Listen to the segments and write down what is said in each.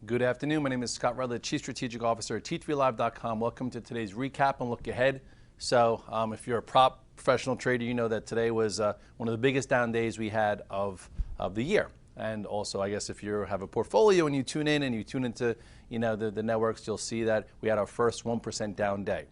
Good afternoon. My name is Scott Redler, Chief Strategic Officer at T3Live.com. Welcome to today's recap and look ahead. So if you're a prop professional trader, you know that today was one of the biggest down days we had of the year. And also, I guess if you have a portfolio and you tune in and you tune into the networks, you'll see that we had our first 1% down day.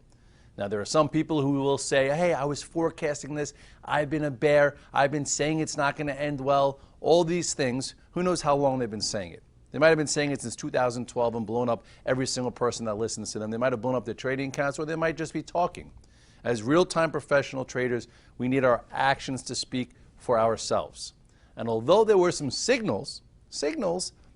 Now, there are some people who will say, hey, I was forecasting this. I've been a bear. I've been saying it's not going to end well. All these things. Who knows how long they've been saying it? They might have been saying it since 2012 and blown up every single person that listens to them. They might have blown up their trading accounts, or they might just be talking. As real-time professional traders, we need our actions to speak for ourselves. And although there were some signals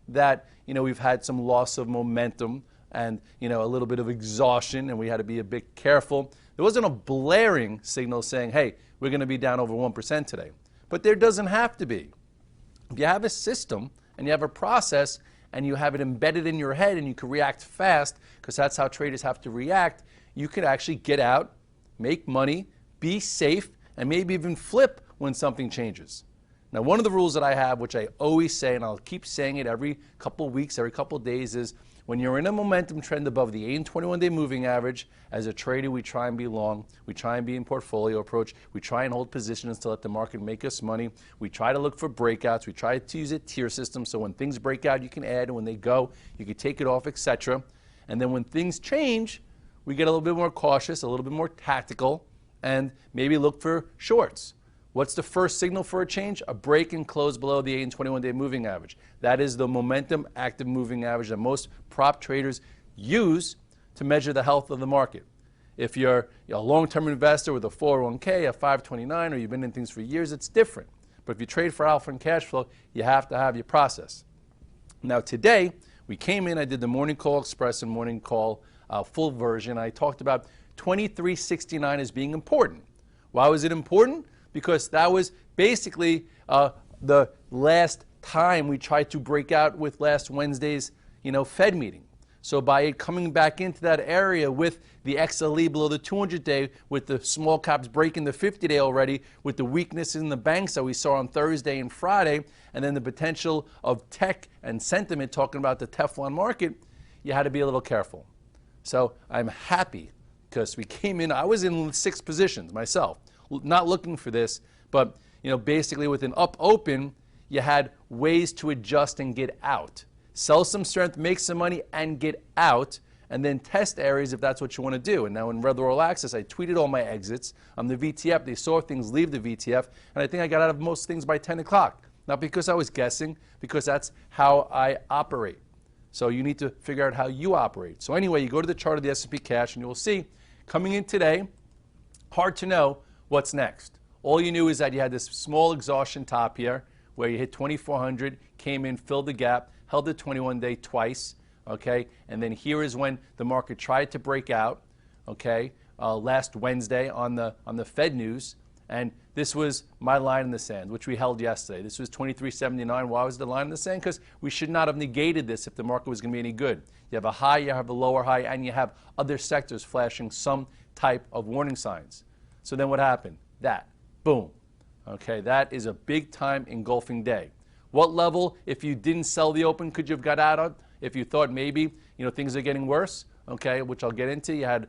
that we've had some loss of momentum and a little bit of exhaustion, and we had to be a bit careful, there wasn't a blaring signal saying, hey, we're going to be down over 1% today. But there doesn't have to be. If you have a system and you have a process and you have it embedded in your head and you can react fast, because that's how traders have to react, you could actually get out, make money, be safe, and maybe even flip when something changes. Now, one of the rules that I have, which I always say, and I'll keep saying it every couple of weeks, every couple of days, is when you're in a momentum trend above the 8 and 21-day moving average, as a trader, we try and be long. We try and be in portfolio approach. We try and hold positions to let the market make us money. We try to look for breakouts. We try to use a tier system, so when things break out, you can add, and when they go, you can take it off, etc. And then when things change, we get a little bit more cautious, a little bit more tactical, and maybe look for shorts. What's the first signal for a change? A break and close below the 8 and 21-day moving average. That is the momentum active moving average that most prop traders use to measure the health of the market. If you're a long-term investor with a 401k, a 529, or you've been in things for years, it's different. But if you trade for alpha and cash flow, you have to have your process. Now today, we came in, I did the morning call express and morning call full version. I talked about 2369 as being important. Why was it important? Because that was basically the last time we tried to break out with last Wednesday's Fed meeting. So by it coming back into that area with the XLE below the 200-day, with the small caps breaking the 50-day already, with the weakness in the banks that we saw on Thursday and Friday, and then the potential of tech and sentiment talking about the Teflon market, you had to be a little careful. So I'm happy because we came in, I was in 6 positions myself, not looking for this, but basically with an up open, you had ways to adjust and get out. Sell some strength, make some money, and get out, and then test areas if that's what you want to do. And now in Redler All Access, I tweeted all my exits on the VTF. They saw things leave the VTF, and I think I got out of most things by 10 o'clock. Not because I was guessing, because that's how I operate. So you need to figure out how you operate. So anyway, you go to the chart of the S&P cash, and you will see, coming in today, hard to know what's next. All you knew is that you had this small exhaustion top here where you hit 2,400, came in, filled the gap, held the 21-day twice, okay? And then here is when the market tried to break out, okay, last Wednesday on the Fed news. And this was my line in the sand, which we held yesterday. This was 23.79. Why was the line in the sand? Because we should not have negated this if the market was going to be any good. You have a high, you have a lower high, and you have other sectors flashing some type of warning signs. So then what happened? That. Boom. Okay, that is a big-time engulfing day. What level, if you didn't sell the open, could you have got out on? If you thought maybe things are getting worse, okay, which I'll get into. You had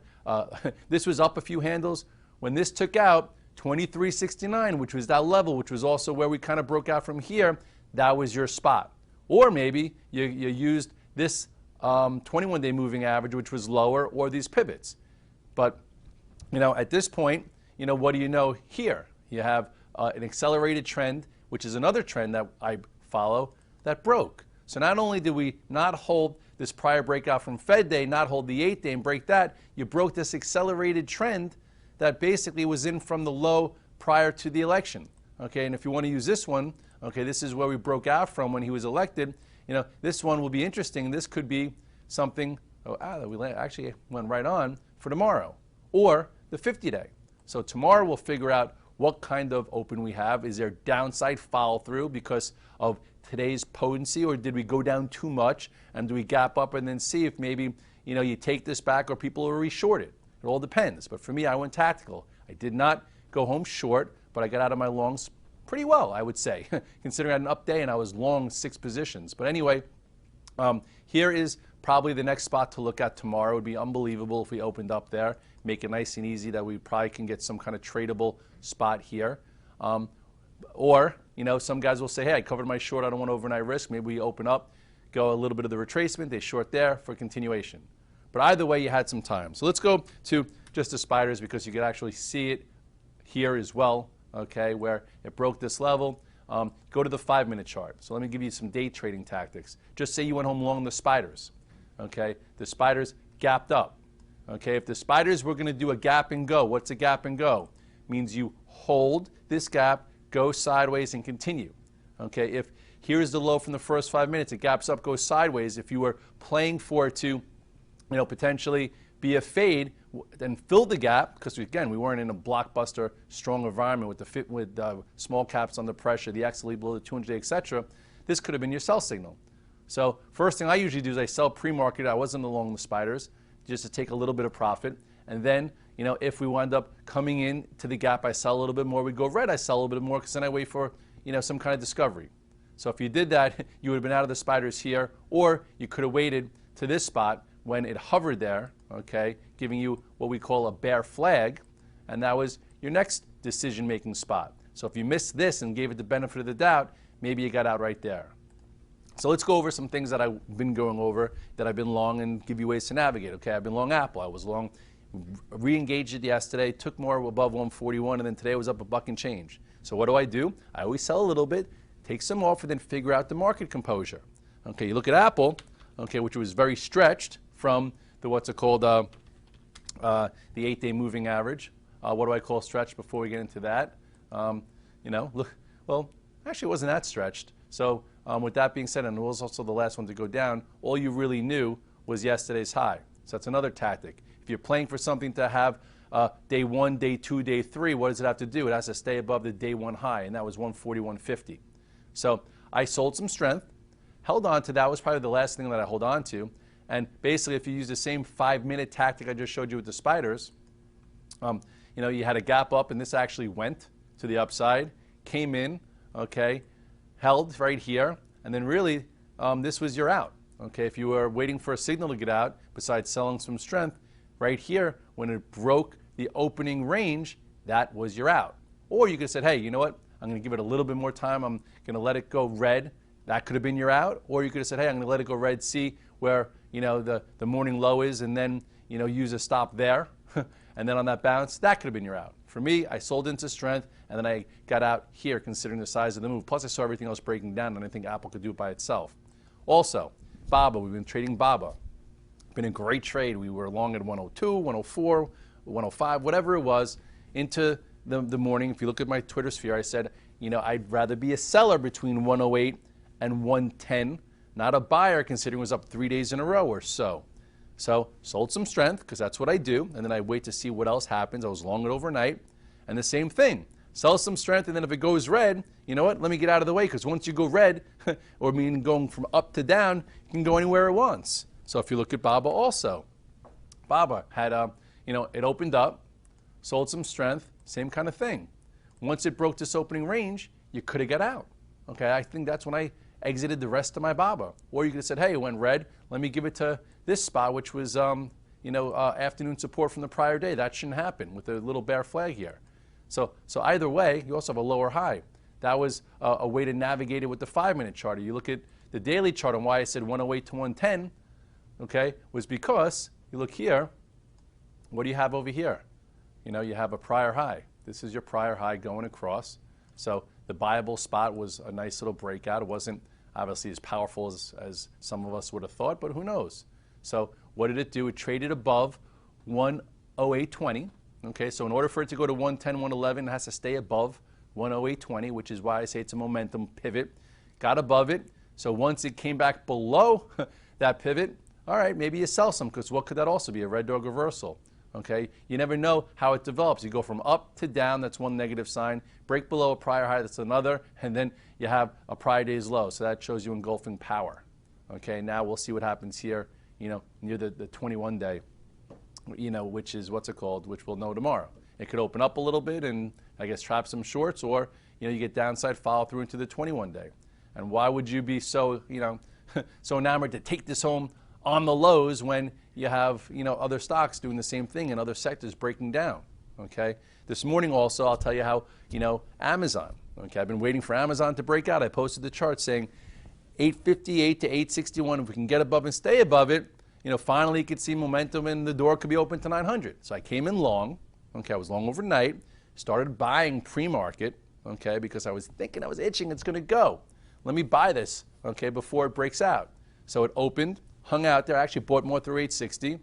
this was up a few handles. When this took out 23.69, which was that level, which was also where we kind of broke out from here, that was your spot. Or maybe you used this 21-day moving average, which was lower, or these pivots. But at this point, what do you know here? You have an accelerated trend, which is another trend that I follow, that broke. So not only did we not hold this prior breakout from Fed Day, not hold the 8-day and break that, you broke this accelerated trend that basically was in from the low prior to the election. Okay, and if you want to use this one, okay, this is where we broke out from when he was elected. This one will be interesting. This could be something, we actually went right on for tomorrow, or the 50-day. So tomorrow we'll figure out what kind of open we have. Is there downside follow through because of today's potency, or did we go down too much, and do we gap up and then see if maybe you take this back or people are re-short it? It all depends. But for me, I went tactical. I did not go home short, but I got out of my longs pretty well, I would say, considering I had an up day and I was long 6 positions. But anyway, Here is probably the next spot to look at tomorrow. It would be unbelievable if we opened up there, make it nice and easy that we probably can get some kind of tradable spot here. Or, some guys will say, hey, I covered my short, I don't want overnight risk. Maybe we open up, go a little bit of the retracement, they short there for continuation. But either way, you had some time. So let's go to just the spiders because you could actually see it here as well, okay, where it broke this level. Go to the 5-minute chart. So let me give you some day trading tactics. Just say you went home long the spiders, okay? The spiders gapped up, okay? If the spiders were going to do a gap and go, what's a gap and go? Means you hold this gap, go sideways, and continue, okay? If here's the low from the first 5 minutes, it gaps up, goes sideways. If you were playing for it to, potentially be a fade, then fill the gap, because again, we weren't in a blockbuster, strong environment with small caps under pressure, the XLE below the 200-day, etc. This could have been your sell signal. So first thing I usually do is I sell pre-market. I wasn't along the spiders, just to take a little bit of profit. And then, if we wind up coming in to the gap, I sell a little bit more. We go red, I sell a little bit more, because then I wait for, some kind of discovery. So if you did that, you would have been out of the spiders here, or you could have waited to this spot when it hovered there, okay, giving you what we call a bear flag, and that was your next decision-making spot. So if you missed this and gave it the benefit of the doubt, maybe you got out right there. So let's go over some things that I've been going over that I've been long and give you ways to navigate. Okay, I've been long Apple. I was long, re-engaged it yesterday, took more above 141, and then today was up a buck and change. So what do? I always sell a little bit, take some off, and then figure out the market composure. Okay, you look at Apple, okay, which was very stretched from the what's it called, the 8-day moving average. What do I call stretched before we get into that? Look, well, actually it wasn't that stretched. So with that being said, and it was also the last one to go down, all you really knew was yesterday's high. So that's another tactic. If you're playing for something to have day 1, day 2, day 3, what does it have to do? It has to stay above the day 1 high, and that was 141.50. So I sold some strength, held on to that. Was probably the last thing that I hold on to. And basically, if you use the same 5-minute tactic I just showed you with the spiders, you had a gap up, and this actually went to the upside, came in, okay, held right here, and then really this was your out. Okay, if you were waiting for a signal to get out, besides selling some strength, right here, when it broke the opening range, that was your out. Or you could have said, hey, you know what? I'm going to give it a little bit more time. I'm going to let it go red. That could have been your out. Or you could have said, hey, I'm going to let it go red, see where the morning low is, and then use a stop there. And then on that bounce, that could have been your out. For me, I sold into strength, and then I got out here considering the size of the move. Plus, I saw everything else breaking down, and I didn't think Apple could do it by itself. Also, BABA, we've been trading BABA. Been a great trade. We were long at 102, 104, 105, whatever it was, into the morning. If you look at my Twitter sphere, I said, I'd rather be a seller between 108 and 110, not a buyer considering it was up 3 days in a row or so. So sold some strength because that's what I do, and then I wait to see what else happens. I was long it overnight, and the same thing. Sell some strength, and then if it goes red, you know what? Let me get out of the way, because once you go red, or meaning going from up to down, you can go anywhere it wants. So if you look at BABA also, BABA had, it opened up, sold some strength, same kind of thing. Once it broke this opening range, you could have got out. Okay, I think that's when I exited the rest of my BABA. Or you could have said, hey, it went red, let me give it to this spot, which was, afternoon support from the prior day. That shouldn't happen with a little bear flag here. So either way, you also have a lower high. That was a way to navigate it with the 5-minute chart. You look at the daily chart, and why I said 108 to 110, okay, was because you look here, what do you have over here? You have a prior high. This is your prior high going across. So the buyable spot was a nice little breakout. It wasn't obviously as powerful as some of us would have thought, but who knows? So what did it do? It traded above 108.20. Okay, so in order for it to go to 110, 111, it has to stay above 108.20, which is why I say it's a momentum pivot. Got above it. So once it came back below that pivot, all right, maybe you sell some, because what could that also be? A red dog reversal. Okay, you never know how it develops. You go from up to down, that's one negative sign. Break below a prior high, that's another. And then you have a prior day's low. So that shows you engulfing power. Okay, now we'll see what happens here, near the 21 day, which is what's it called, which we'll know tomorrow. It could open up a little bit and I guess trap some shorts, or, you get downside follow through into the 21 day. And why would you be so, so enamored to take this home on the lows when you have, other stocks doing the same thing and other sectors breaking down, okay? This morning also, I'll tell you how, Amazon, okay? I've been waiting for Amazon to break out. I posted the chart saying 858 to 861. If we can get above and stay above it, finally you could see momentum and the door could be open to 900. So I came in long, okay? I was long overnight, started buying pre-market, okay? Because I was thinking, I was itching, it's gonna go. Let me buy this, okay, before it breaks out. So it opened, hung out there, actually bought more through 860,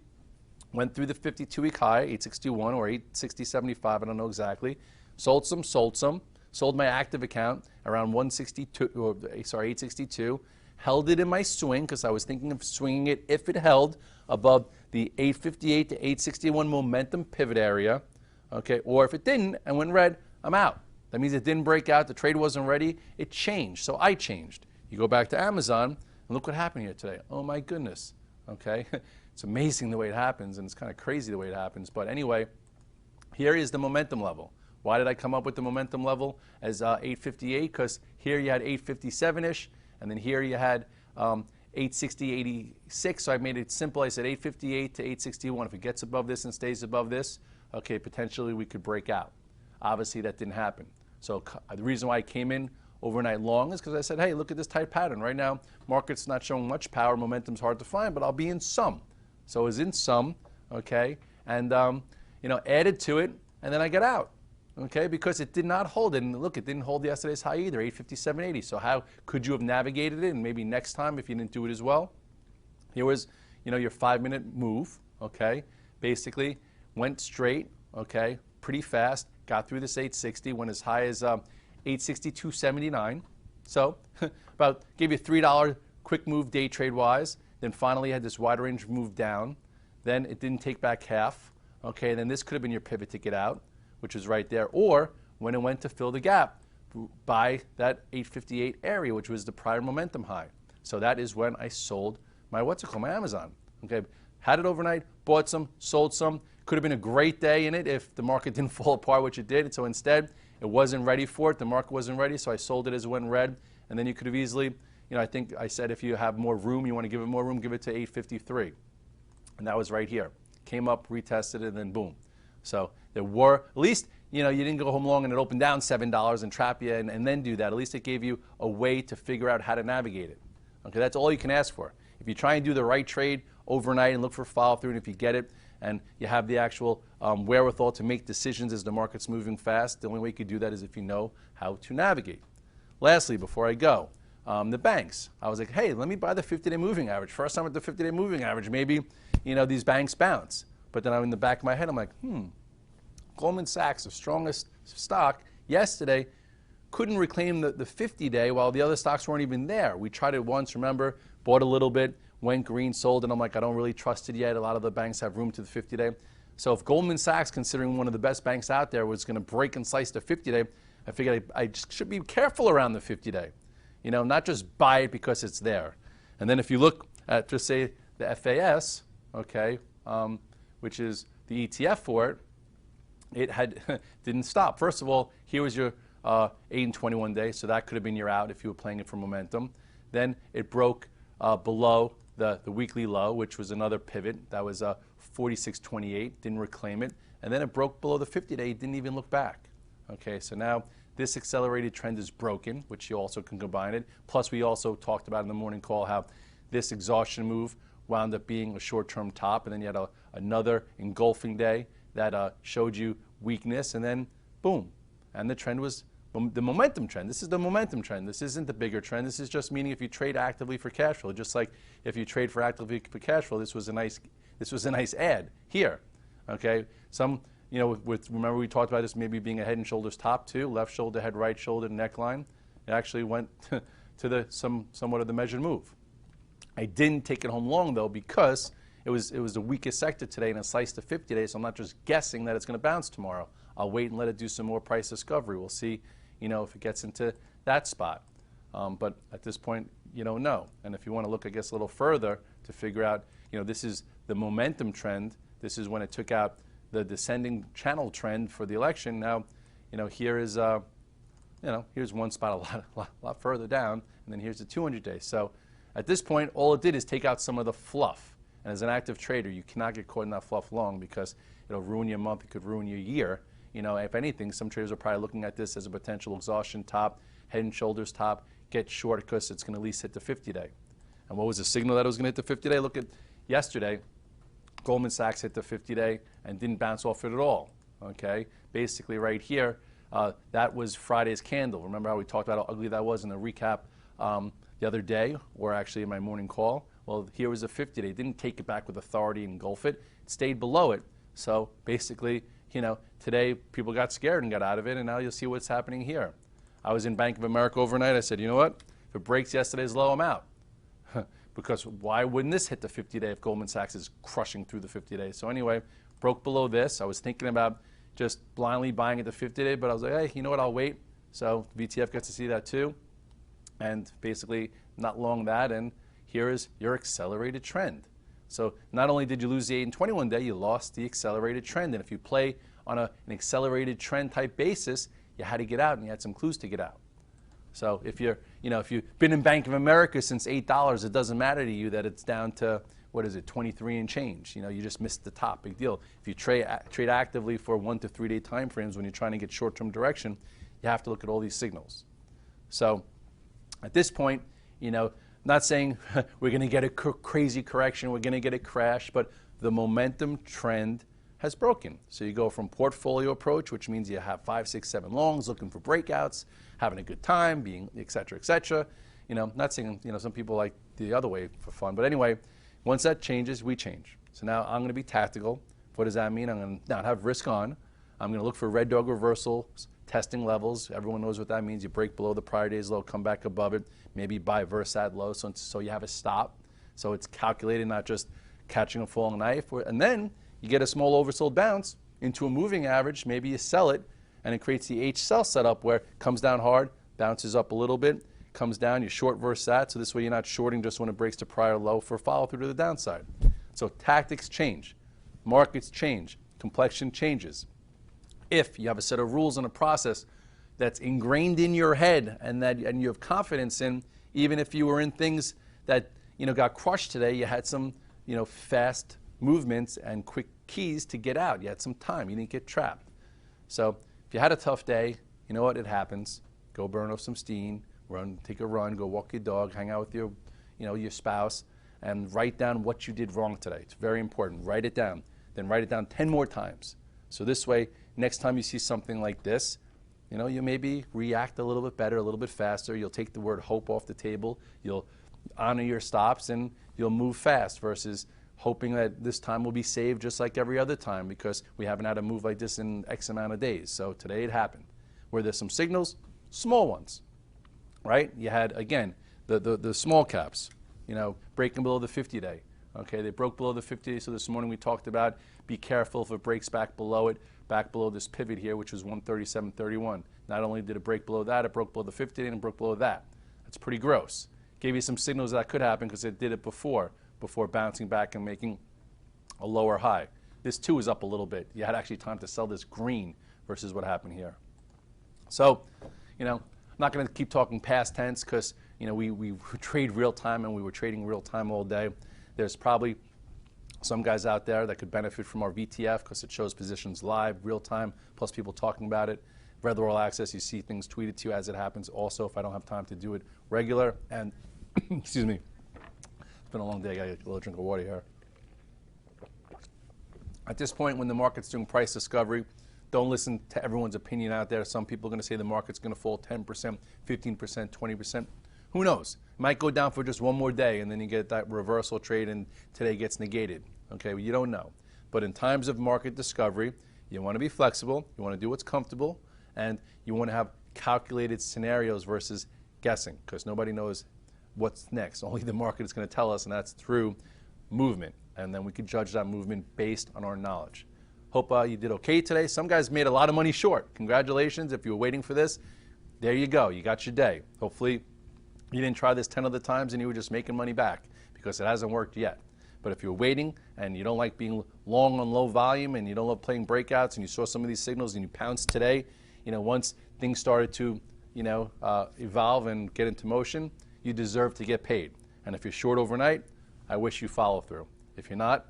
went through the 52-week high, 861 or 860.75, I don't know exactly. Sold some, sold my active account around 862, held it in my swing because I was thinking of swinging it if it held above the 858 to 861 momentum pivot area, okay, or if it didn't and went red, I'm out. That means it didn't break out, the trade wasn't ready, it changed, so I changed. You go back to Amazon, and look what happened here today. Oh my goodness, okay? It's amazing the way it happens, and it's kind of crazy the way it happens. But anyway, here is the momentum level. Why did I come up with the momentum level as 858? Because here you had 857-ish, and then here you had 860.86. So I made it simple. I said 858 to 861. If it gets above this and stays above this, okay, potentially we could break out. Obviously, that didn't happen. So the reason why I came in overnight long is because I said, hey, look at this tight pattern. Right now, market's not showing much power. Momentum's hard to find, but I'll be in some. So I was in some, okay, and added to it, and then I got out, okay, because it did not hold it. And look, it didn't hold yesterday's high either, 857.80. So how could you have navigated it? And maybe next time, if you didn't do it as well, here was, your 5-minute move, okay, basically went straight, okay, pretty fast, got through this 860, went as high as 862.79. So about gave you $3 quick move day trade wise. Then finally had this wide range move down. Then it didn't take back half. Okay, then this could have been your pivot to get out, which is right there. Or when it went to fill the gap by that 858 area, which was the prior momentum high. So that is when I sold my my Amazon. Okay, had it overnight, bought some, sold some. Could have been a great day in it if the market didn't fall apart, which it did. So instead, it wasn't ready for it. The market wasn't ready, so I sold it as it went red. And then you could have easily, I think I said if you have more room, you want to give it more room, give it to 853. And that was right here. Came up, retested it, and then boom. So there were, at least, you didn't go home long and it opened down $7 and trap you and then do that. At least it gave you a way to figure out how to navigate it. Okay, that's all you can ask for. If you try and do the right trade overnight and look for follow through, and if you get it and you have the actual wherewithal to make decisions as the market's moving fast, the only way you could do that is if you know how to navigate. Lastly, before I go, the banks. I was like, hey, let me buy the 50-day moving average. First time with the 50-day moving average, maybe, these banks bounce. But then I'm in the back of my head, I'm like, Goldman Sachs, the strongest stock, yesterday couldn't reclaim the 50-day while the other stocks weren't even there. We tried it once, remember, bought a little bit, went green, sold, and I'm like, I don't really trust it yet. A lot of the banks have room to the 50-day. So if Goldman Sachs, considering one of the best banks out there, was going to break and slice the 50-day, I figured I should be careful around the 50-day. Not just buy it because it's there. And then if you look at, just say, the FAS, okay, which is the ETF for it, it didn't stop. First of all, here was your 8 and 21 day, so that could have been your out if you were playing it for momentum. Then it broke below the weekly low, which was another pivot. That was 46.28, didn't reclaim it. And then it broke below the 50-day, didn't even look back. Okay, so now this accelerated trend is broken, which you also can combine it. Plus, we also talked about in the morning call how this exhaustion move wound up being a short-term top, and then you had another engulfing day that showed you weakness, and then boom. And the trend was the momentum trend. This is the momentum trend. This isn't the bigger trend. This is just meaning if you trade actively for cash flow, just like if you trade for actively for cash flow, this was a nice add here. Okay, remember we talked about this maybe being a head and shoulders top too, left shoulder, head, right shoulder, neckline. It actually went to somewhat of the measured move. I didn't take it home long though because it was the weakest sector today and it sliced the 50-day, so I'm not just guessing that it's going to bounce tomorrow. I'll wait and let it do some more price discovery. We'll see, if it gets into that spot. But at this point, you don't know. And if you want to look, I guess, a little further to figure out, this is the momentum trend. This is when it took out the descending channel trend for the election. Now, here is, here's one spot a lot further down, and then here's the 200-day. So At this point, all it did is take out some of the fluff. And as an active trader, you cannot get caught in that fluff long because it'll ruin your month, it could ruin your year. If anything, some traders are probably looking at this as a potential exhaustion top, head and shoulders top, get short because it's going to at least hit the 50-day. And what was the signal that it was going to hit the 50-day? Look at yesterday, Goldman Sachs hit the 50-day and didn't bounce off it at all. Okay, basically right here, that was Friday's candle. Remember how we talked about how ugly that was in the recap the other day, or actually in my morning call? Well, here was a 50-day. It didn't take it back with authority and engulf it. It stayed below it. So basically, today people got scared and got out of it, and now you'll see what's happening here. I was in Bank of America overnight. I said, you know what? If it breaks yesterday's low, I'm out. Because why wouldn't this hit the 50-day if Goldman Sachs is crushing through the 50-day? So anyway, broke below this. I was thinking about just blindly buying at the 50-day, but I was like, hey, you know what? I'll wait. So VTF gets to see that too. And basically, not long that, and here is your accelerated trend. So not only did you lose the 8 and 21 day, you lost the accelerated trend. And if you play on an accelerated trend type basis, you had to get out, and you had some clues to get out. So if if you've been in Bank of America since $8, it doesn't matter to you that it's down to, what is it, 23 and change. You just missed the top, big deal. If you trade actively for 1 to 3 day time frames when you're trying to get short-term direction, you have to look at all these signals. So at this point, not saying we're going to get a crazy correction, we're going to get a crash, but the momentum trend has broken. So you go from portfolio approach, which means you have 5, 6, 7 longs, looking for breakouts, having a good time, being et cetera, et cetera. Not saying, some people like the other way for fun, but anyway, once that changes, we change. So now I'm going to be tactical. What does that mean? I'm going to not have risk on. I'm going to look for red dog reversals, testing levels. Everyone knows what that means. You break below the prior day's low, come back above it, maybe buy Versat low, so you have a stop. So it's calculated, not just catching a falling knife. And then you get a small oversold bounce into a moving average. Maybe you sell it, and it creates the H sell setup where it comes down hard, bounces up a little bit, comes down, you short Versat. So this way you're not shorting just when it breaks to prior low for follow through to the downside. So tactics change, markets change, complexion changes. If you have a set of rules and a process that's ingrained in your head and you have confidence in, even if you were in things that got crushed today, you had some fast movements and quick keys to get out. You had some time. You didn't get trapped. So if you had a tough day, you know what? It happens. Go burn off some steam, take a run, go walk your dog, hang out with your spouse, and write down what you did wrong today. It's very important. Write it down. Then write it down 10 more times. So this way, next time you see something like this, you maybe react a little bit better, a little bit faster. You'll take the word hope off the table. You'll honor your stops, and you'll move fast versus hoping that this time will be saved just like every other time because we haven't had a move like this in X amount of days. So today it happened. Where there's some signals, small ones, right? You had, again, the small caps, breaking below the 50-day. Okay, they broke below the 50-day, so this morning we talked about be careful if it breaks back below it, back below this pivot here, which was 137.31. Not only did it break below that, it broke below the 50-day and it broke below that. That's pretty gross. Gave you some signals that could happen because it did it before bouncing back and making a lower high. This too is up a little bit. You had actually time to sell this green versus what happened here. So, I'm not going to keep talking past tense because, we trade real time and we were trading real time all day. There's probably some guys out there that could benefit from our VTF because it shows positions live, real time, plus people talking about it. Redler All Access, you see things tweeted to you as it happens. Also, if I don't have time to do it regular, and excuse me, it's been a long day. I got to get a little drink of water here. At this point, when the market's doing price discovery, don't listen to everyone's opinion out there. Some people are going to say the market's going to fall 10%, 15%, 20%. Who knows? It might go down for just one more day, and then you get that reversal trade, and today gets negated. Okay, well, you don't know. But in times of market discovery, you want to be flexible, you want to do what's comfortable, and you want to have calculated scenarios versus guessing, because nobody knows what's next. Only the market is going to tell us, and that's through movement. And then we can judge that movement based on our knowledge. Hope you did okay today. Some guys made a lot of money short. Congratulations. If you were waiting for this, there you go. You got your day. Hopefully you didn't try this 10 other times and you were just making money back, because it hasn't worked yet. But if you're waiting and you don't like being long on low volume and you don't love playing breakouts and you saw some of these signals and you pounced today, once things started to, evolve and get into motion, you deserve to get paid. And if you're short overnight, I wish you follow through. If you're not,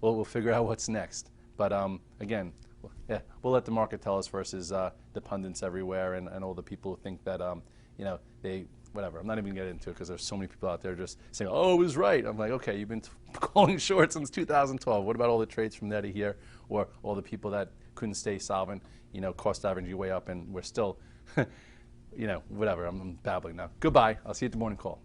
we'll figure out what's next. But again, yeah, we'll let the market tell us versus the pundits everywhere and all the people who think that they whatever. I'm not even getting into it because there's so many people out there just saying, "Oh, it was right." I'm like, okay, you've been calling short since 2012. What about all the trades from there to here, or all the people that couldn't stay solvent? Cost average you way up, and we're still, whatever. I'm babbling now. Goodbye. I'll see you at the morning call.